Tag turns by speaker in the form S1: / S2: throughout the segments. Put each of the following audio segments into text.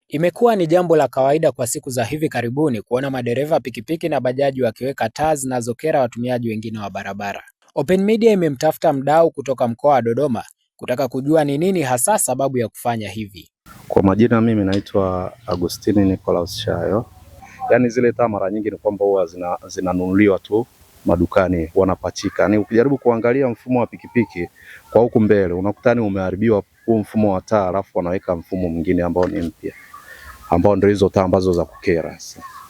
S1: Imekuwa ni jambo la kawaida kwa siku za hivi karibuni kuona madereva pikipiki na bajaji wakiweka taa zinazokera watumiaji wengine wa barabara. Open Media imemtafuta mdau kutoka mkoa wa Dodoma kutaka kujua ni nini hasa sababu ya kufanya hivi.
S2: Kwa majina mimi naitwa Agustini Nicholas Shayo. Yaani zile taa mara nyingi ni kwamba huwa zinanunuliwa tu madukani, wanapachika. Yaani ukijaribu kuangalia mfumo wa pikipiki kwa huku mbele unakutani umeharibiwa huu mfumo wa taa, alafu wanaweka mfumo mwingine ambao ni mpya, ambao ndio hizo taa ambazo za kukera.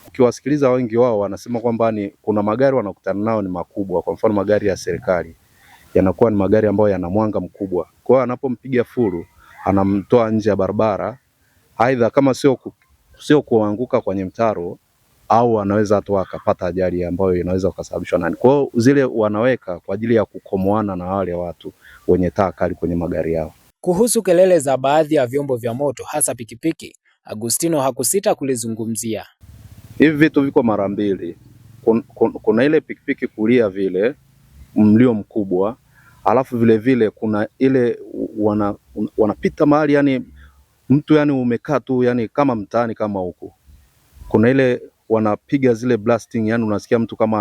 S2: Ukiwasikiliza wengi wao wanasema kwamba ni kuna magari wanakutana nao ni makubwa. Kwa mfano magari ya serikali yanakuwa ni magari ambayo yana mwanga mkubwa. Kwa hiyo anapompiga furu anamtoa nje ya barabara, aidha kama sio kuanguka kwenye mtaro, au anaweza hata akapata ajali ambayo inaweza kusababishwa nani. Kwa hiyo zile wanaweka kwa ajili ya kukomoana na wale watu wenye taa kali kwenye magari yao.
S1: Kuhusu kelele za baadhi ya vyombo vya moto hasa pikipiki, Agustino hakusita kulizungumzia.
S2: Hivi vitu viko mara mbili. Kuna ile pikipiki kulia vile mlio mkubwa, alafu vile vile kuna ile wanapita mahali yani mtu yani umekaa tu yani kama mtaani kama huko. Kuna ile wanapiga zile blasting yani unasikia mtu kama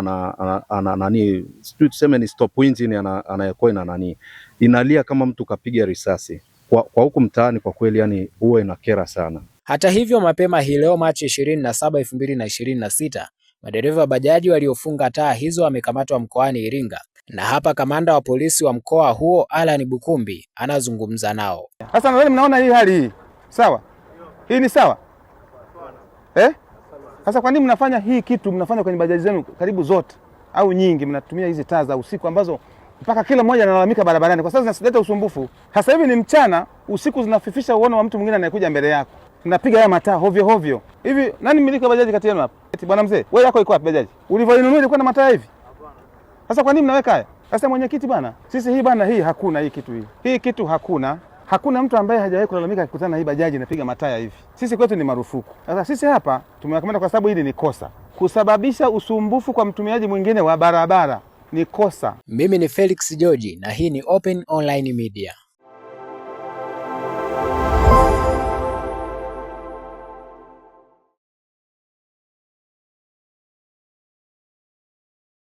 S2: ana nani, sijui tuseme ni stop engine anayokuwa ina nani, inalia kama mtu kapiga risasi. Kwa huko mtaani kwa kweli yani huwa inakera sana.
S1: Hata hivyo, mapema hii leo Machi 27, 2026, madereva bajaji waliofunga taa hizo wamekamatwa mkoani Iringa, na hapa kamanda wa polisi wa mkoa huo Alan Bukumbi anazungumza nao.
S3: Sasa nadhani mnaona hii hali hii. Sawa? Hii ni sawa? Sasa kwa nini mnafanya hii kitu, mnafanya kwenye bajaji zenu karibu zote au nyingi mnatumia hizi taa za usiku ambazo mpaka kila mmoja analalamika barabarani kwa sababu zinasileta usumbufu. Sasa hivi ni mchana, usiku zinafifisha uono wa mtu mwingine anayekuja mbele yako. Mnapiga haya mataa hovyo hovyo. Hivi nani mmiliki wa bajaji kati yenu hapa? Eti bwana mzee, wewe yako iko wapi bajaji? Ulivyoinunua ilikuwa na mataa hivi? Sasa kwa nini mnaweka haya? Sasa mwenyekiti bwana, sisi hii bwana hii hakuna hii kitu hii. Hii kitu hakuna. Hakuna mtu ambaye hajawahi kulalamika akikutana na hii bajaji inapiga mataa hivi. Sisi kwetu ni marufuku. Sasa sisi hapa tumewakamata kwa sababu hili ni kosa. Kusababisha usumbufu kwa mtumiaji mwingine wa barabara ni kosa.
S1: Mimi ni Felix George na hii ni Open Online Media.